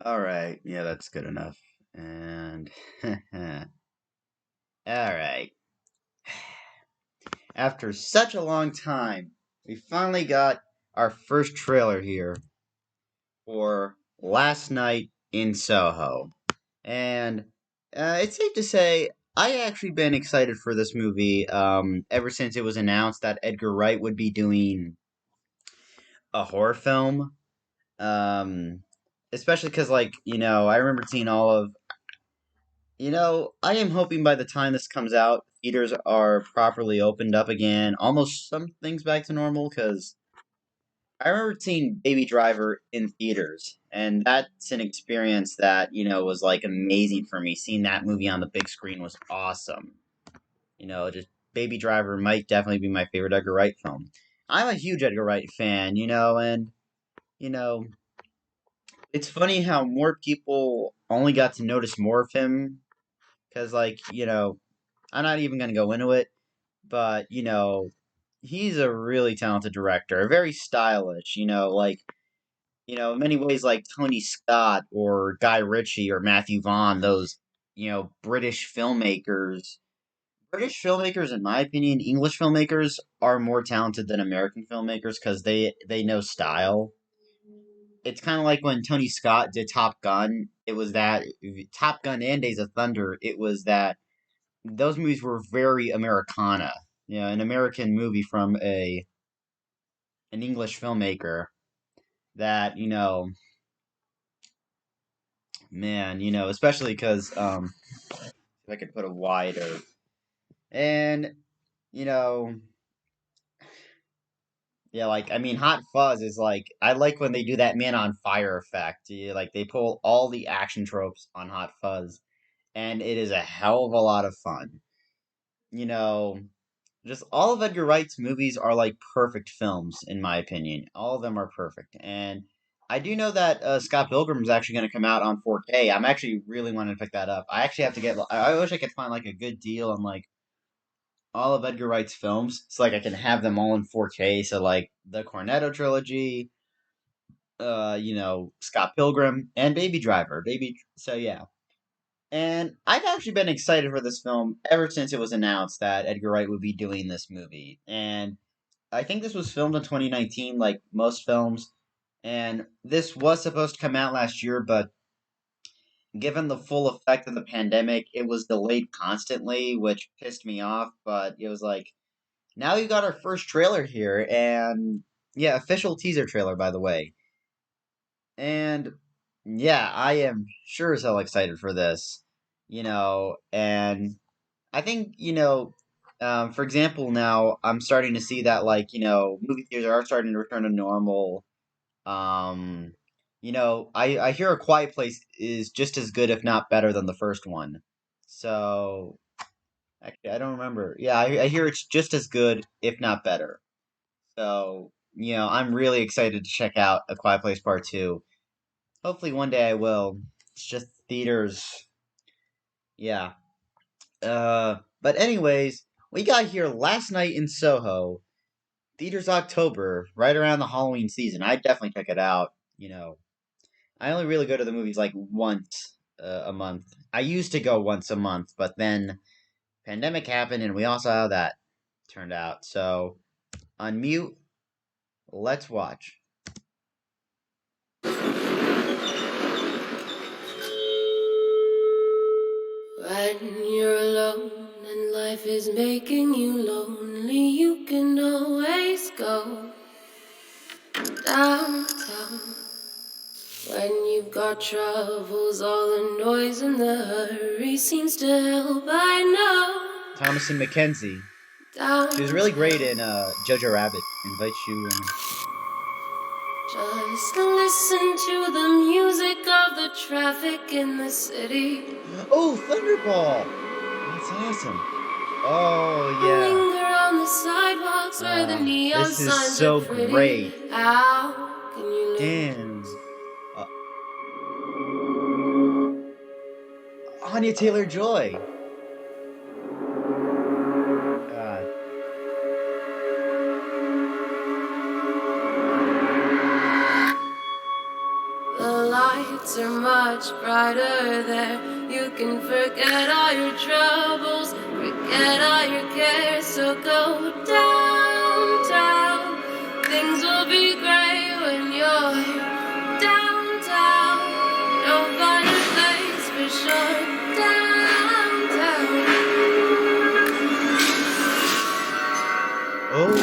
All right. Yeah, that's good enough. And all right. After such a long time, we finally got our first trailer here for Last Night in Soho. And it's safe to say I actually been excited for this movie ever since it was announced that Edgar Wright would be doing a horror film. Um, Especially because, I remember seeing all of I am hoping by the time this comes out, theaters are properly opened up again, almost some things back to normal. Because I remember seeing Baby Driver in theaters, and that's an experience that was like amazing for me. Seeing that movie on the big screen was awesome. Just Baby Driver might definitely be my favorite Edgar Wright film. I'm a huge Edgar Wright fan, and you know, it's funny how more people only got to notice more of him because, I'm not even going to go into it, but he's a really talented director, very stylish. In many ways, like Tony Scott or Guy Ritchie or Matthew Vaughn, those British filmmakers. British filmmakers, in my opinion, English filmmakers are more talented than American filmmakers because they know style. It's kind of like when Tony Scott did Top Gun. It was that Top Gun and Days of Thunder. It was that those movies were very Americana. An American movie from a an English filmmaker that man, especially because if I could put a wider and you know, yeah, Hot Fuzz is like I like when they do that Man on Fire effect. Like they pull all the action tropes on Hot Fuzz, and it is a hell of a lot of fun. You know, Just all of Edgar Wright's movies are like perfect films, in my opinion. All of them are perfect, and I do know that Scott Pilgrim is actually going to come out on 4K. I'm actually really wanting to pick that up. I actually have to get. I wish I could find like a good deal on like all of Edgar Wright's films, so like I can have them all in 4K. So like the Cornetto trilogy, Scott Pilgrim and Baby Driver. So yeah. And I've actually been excited for this film ever since it was announced that Edgar Wright would be doing this movie. And I think this was filmed in 2019, like most films. And this was supposed to come out last year, but given the full effect of the pandemic, it was delayed constantly, which pissed me off. But it was like, now we got our first trailer here, and yeah, official teaser trailer, by the way. And yeah, I am sure as hell excited for this. And I think, for example, now I'm starting to see that, movie theaters are starting to return to normal. Um, I hear A Quiet Place is just as good, if not better, than the first one. So, actually, I don't remember. Yeah, I hear it's just as good, if not better. So, I'm really excited to check out A Quiet Place Part 2. Hopefully one day I will. It's just theaters. Yeah. But anyways, we got here last night in Soho. Theaters October, right around the Halloween season. I'd definitely check it out. I only really go to the movies like once a month. I used to go once a month, but then pandemic happened and we all saw how that turned out. So, unmute, let's watch. When you're alone and life is making you lonely, you can always go downtown. When you've got troubles, all the noise and the hurry seems to help. I know. Thomasin McKenzie. She was really great in Downtown. Jojo Rabbit. Invite you and Just listen to the music of the traffic in the city. oh, Thunderball. That's awesome. Oh yeah. Linger on the sidewalks where the neon This is signs are so pretty. great. How can you live? Damn. Uh, Anya Taylor Joy. God. The lights are much brighter there. You can forget all your troubles, forget all your cares. So go downtown. Things will be great when you're downtown. You'll find a place for sure. Downtown. Oh,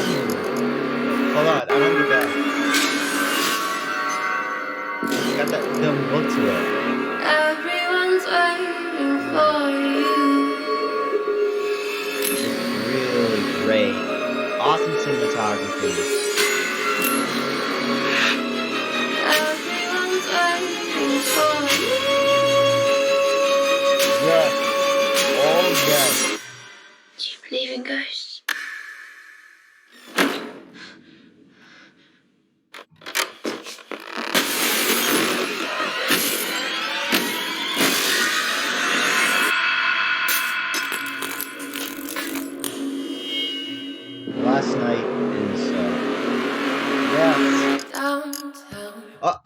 hold on, I want to go back. It's got that film look to it. Everyone's waiting for you. It's really great. Awesome cinematography. Everyone's waiting for you. Yes. Oh, yes. Do you believe in ghosts? Last night in Yes. Downtown. Oh,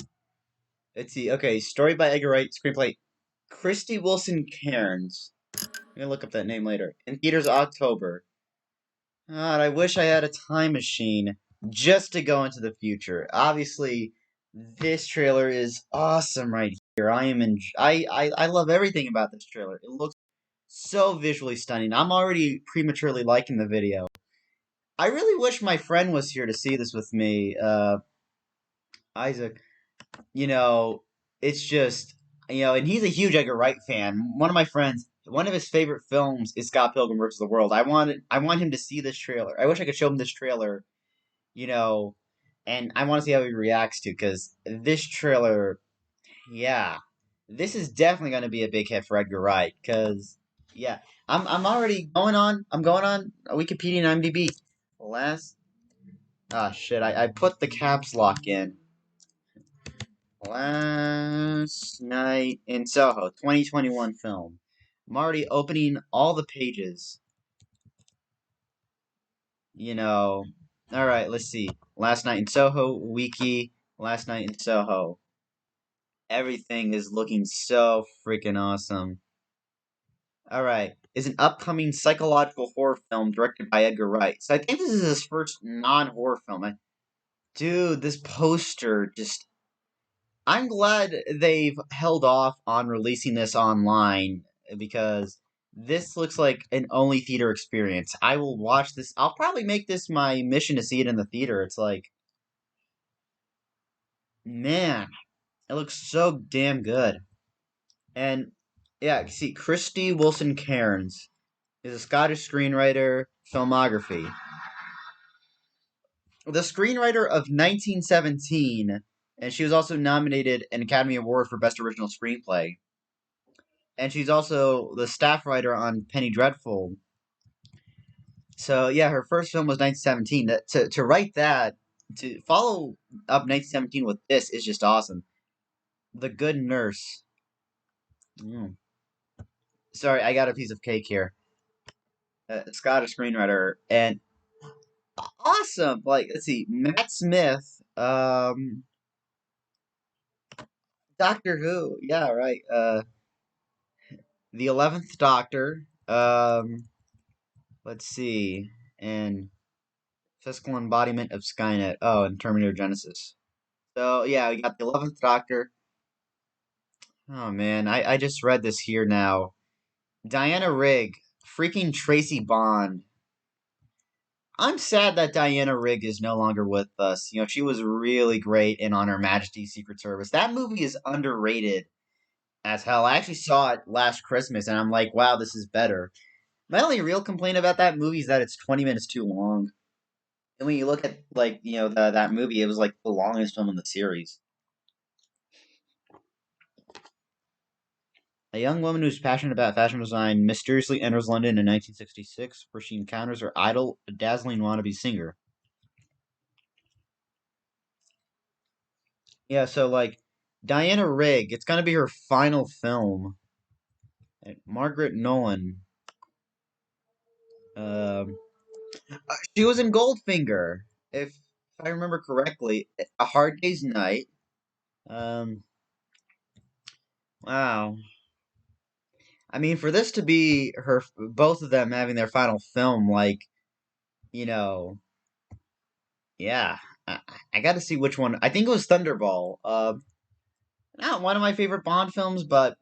let's see. Okay, story by Edgar Wright, screenplay Christy Wilson Cairns. I'm gonna look up that name later. In theaters October. God, I wish I had a time machine just to go into the future. Obviously, this trailer is awesome right here. I love everything about this trailer. It looks so visually stunning. I'm already prematurely liking the video. I really wish my friend was here to see this with me. Isaac. You know, it's just and he's a huge Edgar Wright fan. One of my friends, one of his favorite films is Scott Pilgrim vs. the World. I want him to see this trailer. I wish I could show him this trailer, you know, and I want to see how he reacts to because this trailer, yeah, this is definitely going to be a big hit for Edgar Wright. Because yeah, I'm already going on. I'm going on Wikipedia and IMDb. Last shit, I put the caps lock in. Last Night in Soho, 2021 film. I'm already opening all the pages. Alright, let's see. Last Night in Soho, Wiki, Last Night in Soho. Everything is looking so freaking awesome. Alright, is an upcoming psychological horror film directed by Edgar Wright. So I think this is his first non-horror film. Dude, this poster just I'm glad they've held off on releasing this online because this looks like an only theater experience. I will watch this. I'll probably make this my mission to see it in the theater. It's like, man, it looks so damn good. And yeah, see, Christy Wilson Cairns is a Scottish screenwriter, filmography. The screenwriter of 1917, and she was also nominated an Academy Award for Best Original Screenplay. And she's also the staff writer on Penny Dreadful. So yeah, her first film was 1917. To write that, to follow up 1917 with this is just awesome. The Good Nurse. Mm. Sorry, I got a piece of cake here. Scottish screenwriter and awesome. Like let's see, Matt Smith, Doctor Who. Yeah, right. The 11th Doctor. Let's see, and physical embodiment of Skynet. Oh, and Terminator Genesis. So yeah, we got the 11th Doctor. Oh man, I just read this here now. Diana Rigg, freaking Tracy Bond. I'm sad that Diana Rigg is no longer with us. She was really great in On Her Majesty's Secret Service. That movie is underrated as hell. I actually saw it last Christmas and I'm like, wow, this is better. My only real complaint about that movie is that it's 20 minutes too long. And when you look at that movie, it was like the longest film in the series. A young woman who's passionate about fashion design mysteriously enters London in 1966, where she encounters her idol, a dazzling wannabe singer. Yeah, so like Diana Rigg, it's gonna be her final film. And Margaret Nolan, um, she was in Goldfinger, if I remember correctly. A Hard Day's Night. Um, Wow. I mean, for this to be both of them having their final film, like, you know, yeah, I, I got to see which one. I think it was Thunderball. Not one of my favorite Bond films, but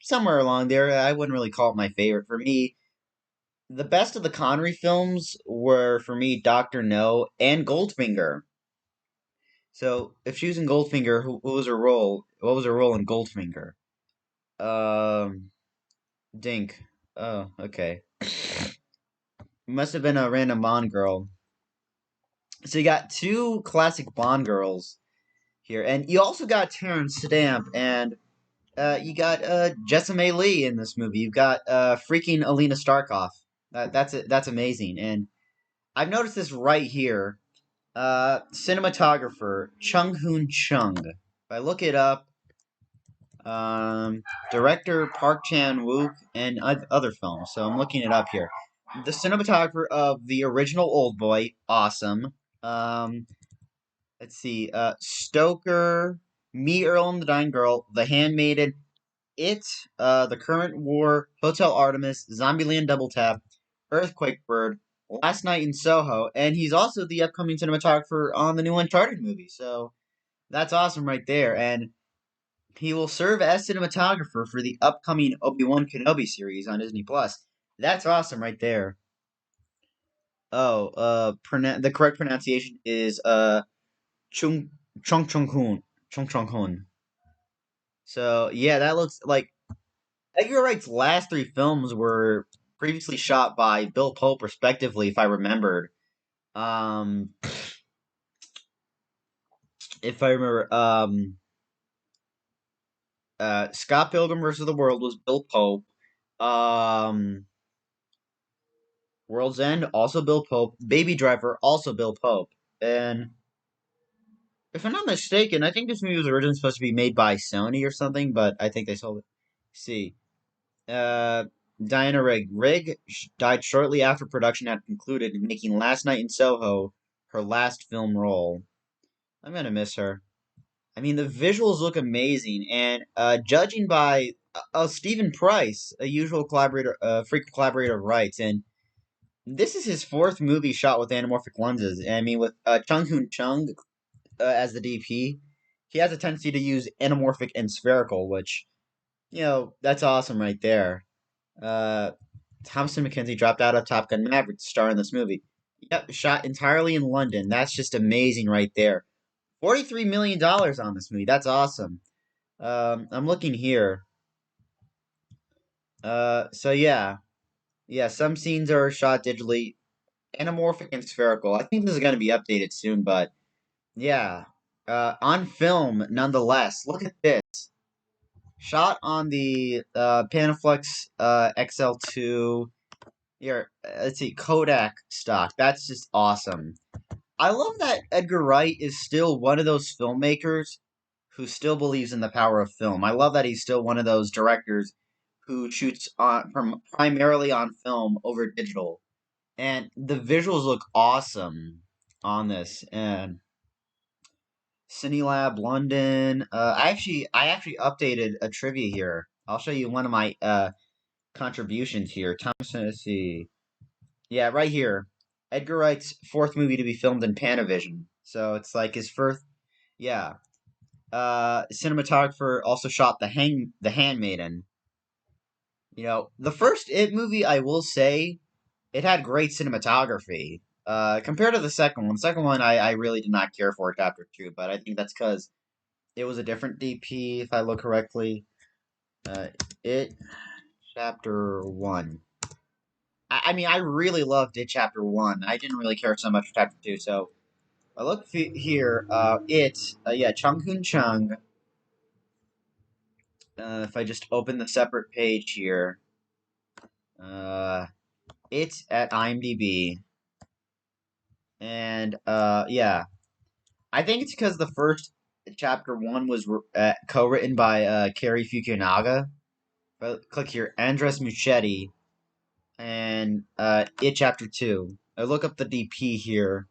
somewhere along there, I wouldn't really call it my favorite. For me, the best of the Connery films were for me Doctor No and Goldfinger. So, if she was in Goldfinger, who was her role? What was her role in Goldfinger? Um, Dink. Oh, okay. Must have been a random Bond girl. So you got two classic Bond girls here, and you also got Terrence Stamp, and you got Jessame Lee in this movie. You've got freaking Alina Starkov. That's amazing, and I've noticed this right here. Cinematographer Chung Hoon Chung. If I look it up, director Park Chan Wook, and other films. So I'm looking it up here. The cinematographer of the original Old Boy, awesome. Um, let's see, Stoker, Me, Earl and the Dying Girl, The Handmaiden, It, The Current War, Hotel Artemis, Zombieland Double Tap, Earthquake Bird, Last Night in Soho, and he's also the upcoming cinematographer on the new Uncharted movie. So that's awesome right there. And he will serve as cinematographer for the upcoming Obi-Wan Kenobi series on Disney Plus. That's awesome right there. Oh, the correct pronunciation is Chung Chung Chung Hoon. Chung Chung Hoon. So yeah, that looks like Edgar Wright's last three films were previously shot by Bill Pope, respectively, if I remembered. Um, if I remember, Scott Pilgrim versus the World was Bill Pope. Um, World's End also Bill Pope. Baby Driver also Bill Pope. And if I'm not mistaken, I think this movie was originally supposed to be made by Sony or something, but I think they sold it. See, uh, Diana Rigg. Rigg died shortly after production had concluded, making Last Night in Soho her last film role. I'm gonna miss her. I mean, the visuals look amazing, and judging by Stephen Price, a usual collaborator, frequent collaborator of Wright's, and this is his fourth movie shot with anamorphic lenses. I mean, with Chung Hoon Chung as the DP, he has a tendency to use anamorphic and spherical, which that's awesome right there. Uh, Thompson McKenzie dropped out of Top Gun Maverick to star in this movie. Yep, shot entirely in London. That's just amazing right there. $43 million on this movie. That's awesome. I'm looking here. So yeah. Some scenes are shot digitally, anamorphic and spherical. I think this is going to be updated soon, but yeah. On film, nonetheless. Look at this. Shot on the Panaflex XL2. Here, let's see, Kodak stock. That's just awesome. I love that Edgar Wright is still one of those filmmakers who still believes in the power of film. I love that he's still one of those directors who shoots primarily on film over digital, and the visuals look awesome on this. And CineLab London. I actually updated a trivia here. I'll show you one of my contributions here. Thompson, let's see. Yeah, right here. Edgar Wright's fourth movie to be filmed in Panavision. So it's like his first. Yeah. Cinematographer also shot the Handmaiden. The first It movie, I will say, it had great cinematography. Compared to the second one. The second one, I really did not care for chapter two, but I think that's because it was a different DP, if I look correctly. Uh, it chapter one. I mean, I really loved it chapter one. I didn't really care so much for chapter two. So I look here. Yeah, Chung Hoon Chung. If I just open the separate page here, uh, it's at IMDb, and yeah, I think it's because the first chapter one was co-written by Cary Fukunaga. Click here, Andres Muschietti, and it chapter two. I look up the DP here.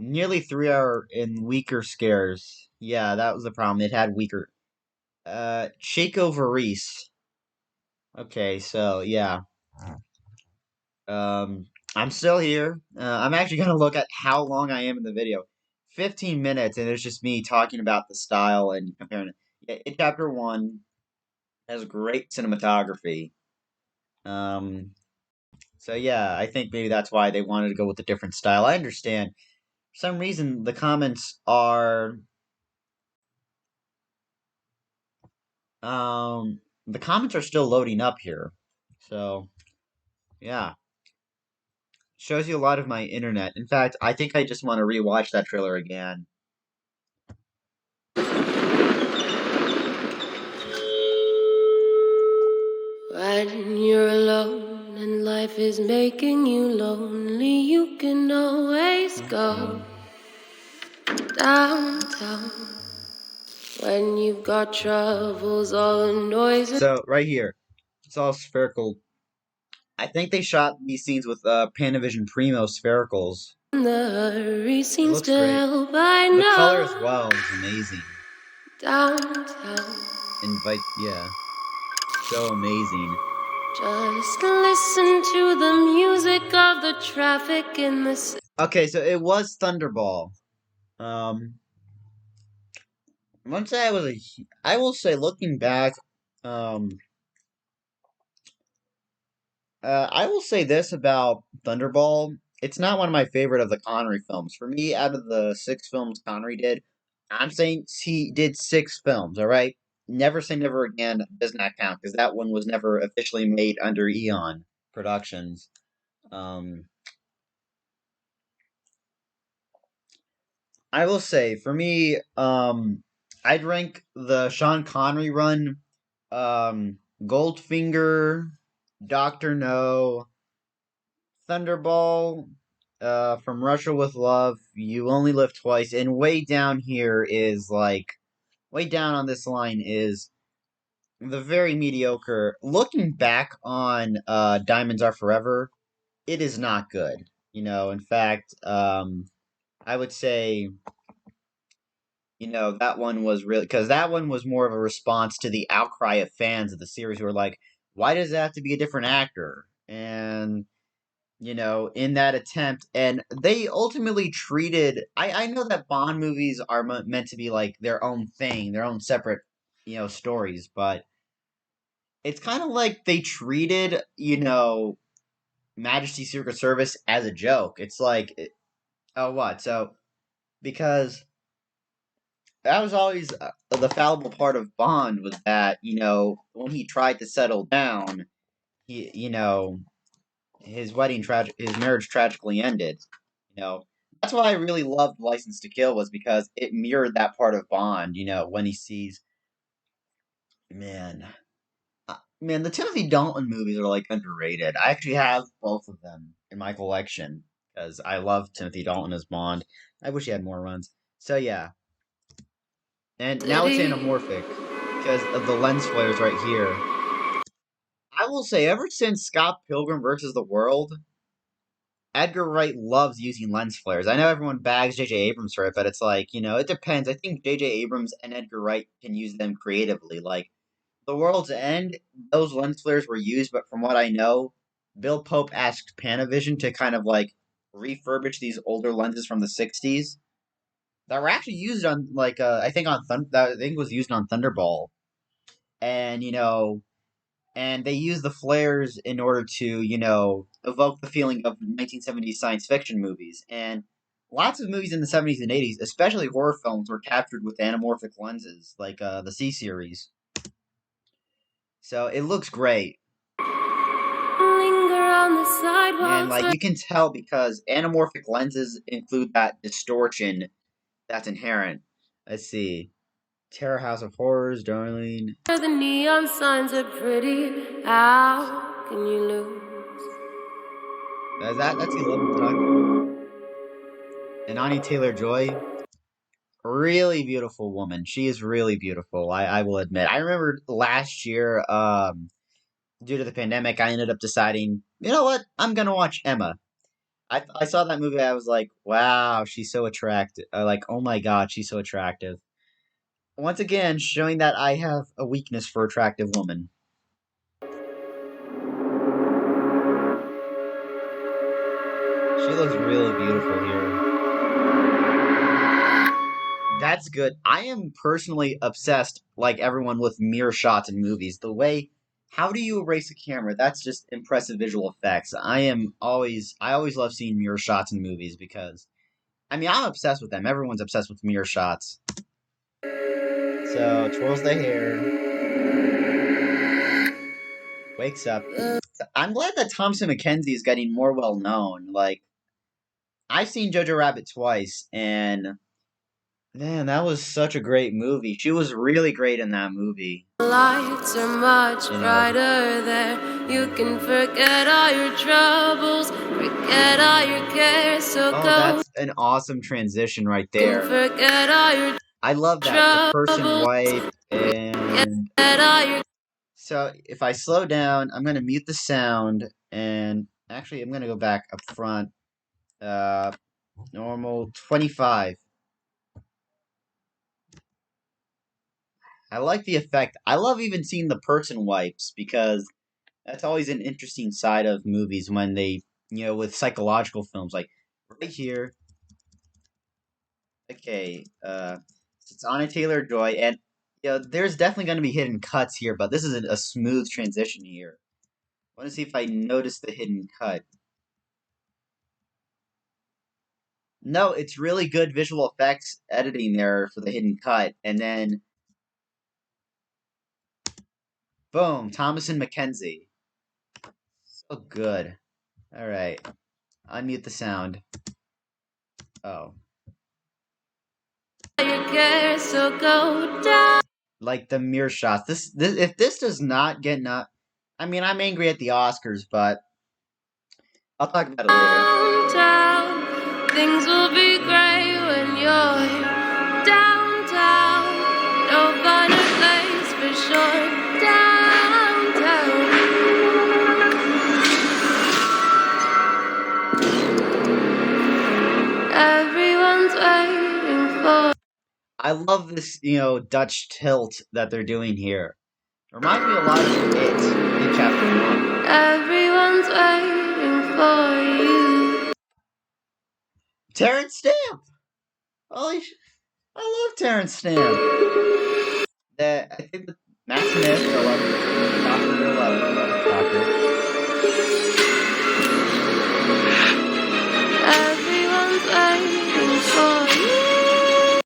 Nearly 3 hour and weaker scares. Yeah, that was the problem. It had weaker. Chico Varese. Okay, so yeah. Um, I'm still here. I'm actually gonna look at how long I am in the video. 15 minutes, and it's just me talking about the style and comparing it. Yeah, chapter one has great cinematography. Um, so yeah, I think maybe that's why they wanted to go with a different style. I understand. For some reason, the comments are still loading up here. So yeah, shows you a lot of my internet. In fact, I think I just want to rewatch that trailer again. When you're alone and life is making you lonely, you can always go downtown. When you've got troubles, all the noise So right here, it's all spherical. I think they shot these scenes with Panavision Primo sphericals. and the hurry It seems looks to great. help. I The color as know well is amazing. downtown. Yeah, so amazing. Just listen to the music of the traffic in the city. Okay, so it was Thunderball. Um, once I was a, I will say, looking back, um, I will say this about Thunderball. It's not one of my favorite of the Connery films. For me, out of the six films Connery did, I'm saying he did six films, all right? Never Say Never Again does not count because that one was never officially made under Eon Productions. Um, I will say, for me, I'd rank the Sean Connery run, Goldfinger, Doctor No, Thunderball, From Russia with Love, You Only Live Twice, and way down here is like, way down on this line is the very mediocre. Looking back on Diamonds Are Forever, it is not good. In fact, I would say that one was really because that one was more of a response to the outcry of fans of the series who were like, why does it have to be a different actor? And in that attempt, and they ultimately treated. I know that Bond movies are meant to be like their own thing, their own separate, stories, but it's kind of like they treated, Majesty Secret Service as a joke. It's like, oh, what? So, because that was always the fallible part of Bond was that, when he tried to settle down, his marriage tragically ended. You know, that's why I really loved License to Kill was because it mirrored that part of Bond. When he sees, man, man, the Timothy Dalton movies are like underrated. I actually have both of them in my collection because I love Timothy Dalton as Bond. I wish he had more runs. So yeah, and now it's anamorphic because of the lens flares right here. I will say, ever since Scott Pilgrim versus the World, Edgar Wright loves using lens flares. I know everyone bags J.J. Abrams for it, but it's like, it depends. I think J.J. Abrams and Edgar Wright can use them creatively. Like, The World's End, those lens flares were used, but from what I know, Bill Pope asked Panavision to kind of like refurbish these older lenses from the 60s that were actually used on, like, that I think was used on Thunderball. And, and they use the flares in order to, evoke the feeling of 1970s science fiction movies. And lots of movies in the 70s and 80s, especially horror films, were captured with anamorphic lenses, like the C series. So it looks great. Linger on the And sidewalks like where you can tell because anamorphic lenses include that distortion that's inherent. Let's see. Terror House of Horrors, Darling. the neon signs are pretty. How can you lose? That's the 11th Doctor. And Anya Taylor Joy. Really beautiful woman. She is really beautiful. I will admit. I remember last year, due to the pandemic, I ended up deciding, you know what? I'm gonna watch Emma. I saw that movie. I was like, wow, she's so attractive. Like, oh my god, she's so attractive. Once again, showing that I have a weakness for attractive women. She looks really beautiful here. That's good. I am personally obsessed, like everyone, with mirror shots in movies. The way, how do you erase a camera? That's just impressive visual effects. I always love seeing mirror shots in movies because, I mean, I'm obsessed with them. Everyone's obsessed with mirror shots. So, twirls the hair, wakes up. I'm glad that Thompson McKenzie is getting more well known. Like, I've seen Jojo Rabbit twice, and man, that was such a great movie. She was really great in that movie. Lights are much You know, brighter there. You can forget all your troubles, forget all your cares. So oh, go. that's an awesome transition right You can there. forget all your I love that. The person troubles, wipe, and forget all your. so if I slow down, I'm gonna mute the sound, and actually, I'm gonna go back up front. Uh, normal 25. I like the effect. I love even seeing the person wipes because that's always an interesting side of movies when they, with psychological films, like right here. Okay, it's Anna Taylor Joy, and there's definitely going to be hidden cuts here, but this is a smooth transition here. I want to see if I notice the hidden cut. No, it's really good visual effects editing there for the hidden cut, and then boom, Thomas and Mackenzie. So good. All right, unmute the sound. Oh, Your cares, so go down. like the mirror shots. This if this does not get not, I mean, I'm angry at the Oscars, but I'll talk about it later. Downtown, things will be great when you're downtown. You'll find a place for sure. Downtown. Everyone's waiting for. I love this, Dutch tilt that they're doing here. Reminds me a lot of It Chapter 1. Everyone's waiting for you. Terrence Stamp! I love Terrence Stamp. I think the Matt Smith, I love Doctor, Everyone's waiting for you.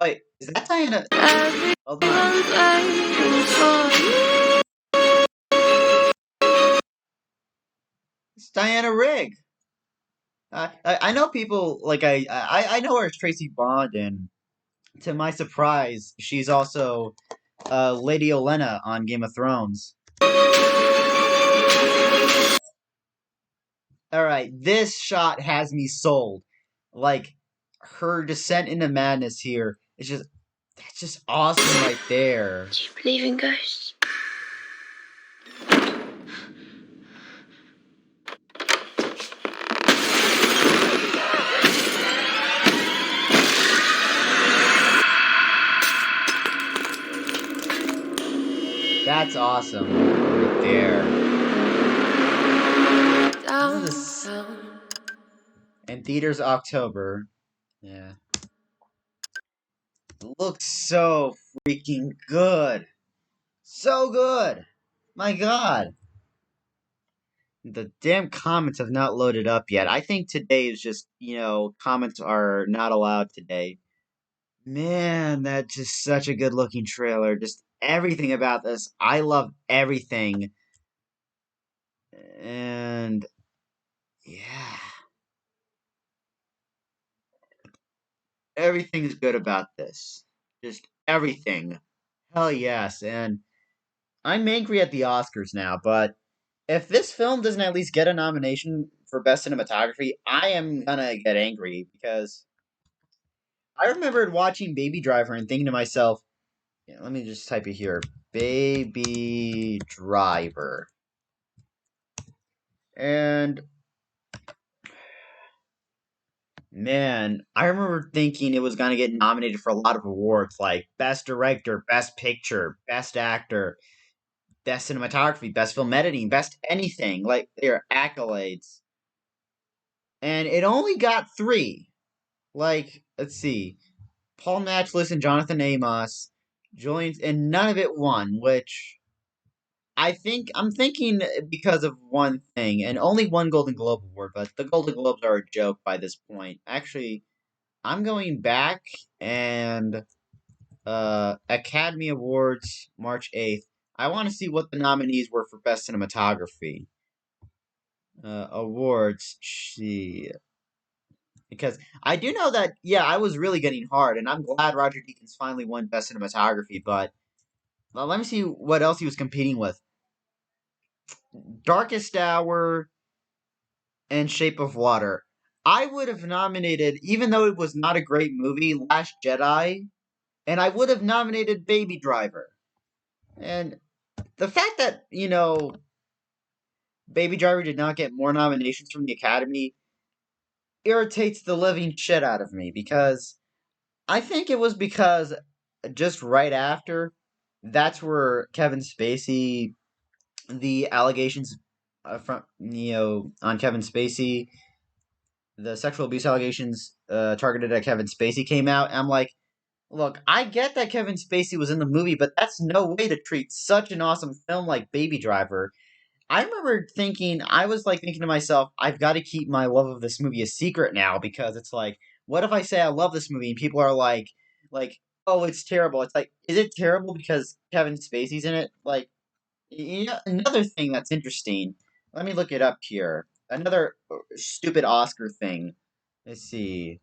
Wait, is that Diana? Hold on. Everyone's waiting for you. It's Diana Rigg. I know people, like, I know her as Tracy Bond, and to my surprise, she's also Lady Olenna on Game of Thrones. Alright, this shot has me sold. Like, her descent into madness here that's just awesome right there. Do you believe in ghosts? That's awesome right there. Downtown. And theaters October. Yeah. Looks so freaking good. So good. My god. The damn comments have not loaded up yet. I think today is just, comments are not allowed today. Man, that's just such a good looking trailer. Just everything about this. I love everything. And yeah, everything's good about this. Just everything. Hell yes. And I'm angry at the Oscars now, but if this film doesn't at least get a nomination for Best Cinematography, I am gonna get angry because I remembered watching Baby Driver and thinking to myself, let me just type it here. Baby Driver. And Man, I remember thinking it was going to get nominated for a lot of awards like Best Director, Best Picture, Best Actor, Best Cinematography, Best Film Editing, Best anything. Like, their accolades. And it only got three. Like, let's see. Paul Matchless and Jonathan Amos joined, and none of it won, which I'm thinking because of one thing, and only one Golden Globe award, but the Golden Globes are a joke by this point. Actually, I'm going back and Academy Awards March 8th. I want to see what the nominees were for Best Cinematography. Awards, she because I do know that yeah, I was really getting hard, and I'm glad Roger Deakins finally won Best Cinematography. But well, let me see what else he was competing with: Darkest Hour and Shape of Water. I would have nominated, even though it was not a great movie, Last Jedi, and I would have nominated Baby Driver. And the fact that Baby Driver did not get more nominations from the Academy irritates the living shit out of me because I think it was because just right after, that's where Kevin Spacey, the allegations from on Kevin Spacey, the sexual abuse allegations targeted at Kevin Spacey came out. And I'm like, look, I get that Kevin Spacey was in the movie, but that's no way to treat such an awesome film like Baby Driver. I remember thinking, I was like thinking to myself, I've got to keep my love of this movie a secret now because it's like, what if I say I love this movie and people are like, oh, it's terrible. It's like, is it terrible because Kevin Spacey's in it? Like, another thing that's interesting. Let me look it up here. Another stupid Oscar thing. Let's see.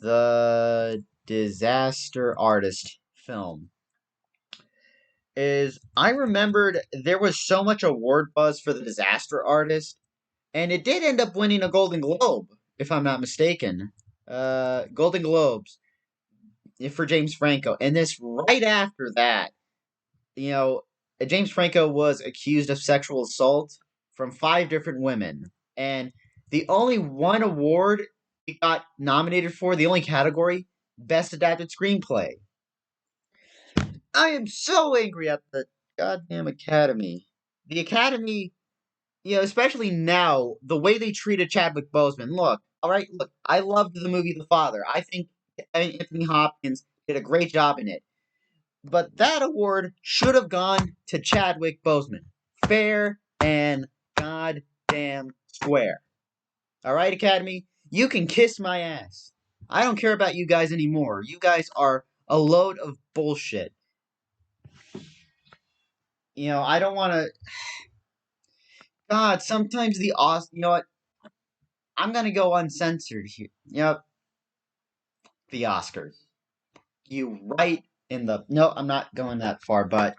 The Disaster Artist film is I remembered there was so much award buzz for the Disaster Artist, and it did end up winning a Golden Globe, if I'm not mistaken. Golden Globes for James Franco, and this right after that, you know, James Franco was accused of sexual assault from five different women, and the only one award he got nominated for, the only category, Best Adapted Screenplay. I am so angry at the goddamn Academy. The Academy, especially now, the way they treated Chadwick Boseman. Look, all right, look, I loved the movie The Father. I think Anthony Hopkins did a great job in it. But that award should have gone to Chadwick Boseman. Fair and goddamn square. All right, Academy? You can kiss my ass. I don't care about you guys anymore. You guys are a load of bullshit. I don't want to. God, sometimes the Oscars. You know what? I'm gonna go uncensored here. The Oscars. You right in the. No, I'm not going that far. But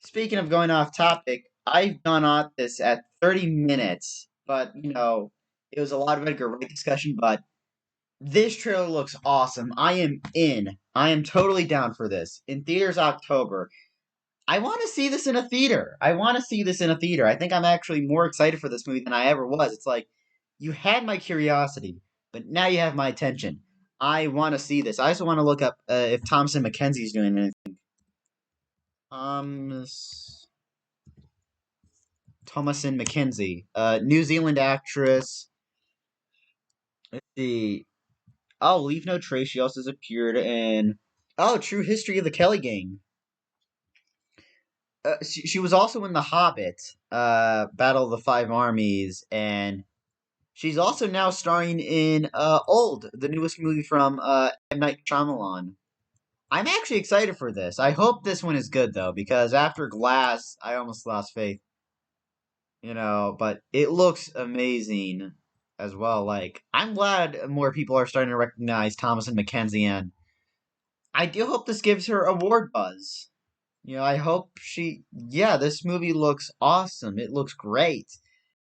speaking of going off topic, I've gone on this at 30 minutes. But it was a lot of Edgar Wright discussion. But this trailer looks awesome. I am in. I am totally down for this. In theaters October. I want to see this in a theater. I want to see this in a theater. I think I'm actually more excited for this movie than I ever was. It's like, you had my curiosity, but now you have my attention. I want to see this. I also want to look up if Thomasin McKenzie's doing anything. Thomasin McKenzie, New Zealand actress. Let's see. Oh, Leave No Trace. She also has appeared in True History of the Kelly Gang. She was also in The Hobbit, Battle of the Five Armies, and she's also now starring in Old, the newest movie from M. Night Shyamalan. I'm actually excited for this. I hope this one is good, though, because after Glass, I almost lost faith. But it looks amazing as well. Like, I'm glad more people are starting to recognize Thomasin McKenzie, and I do hope this gives her award buzz. I hope this movie looks awesome. It looks great.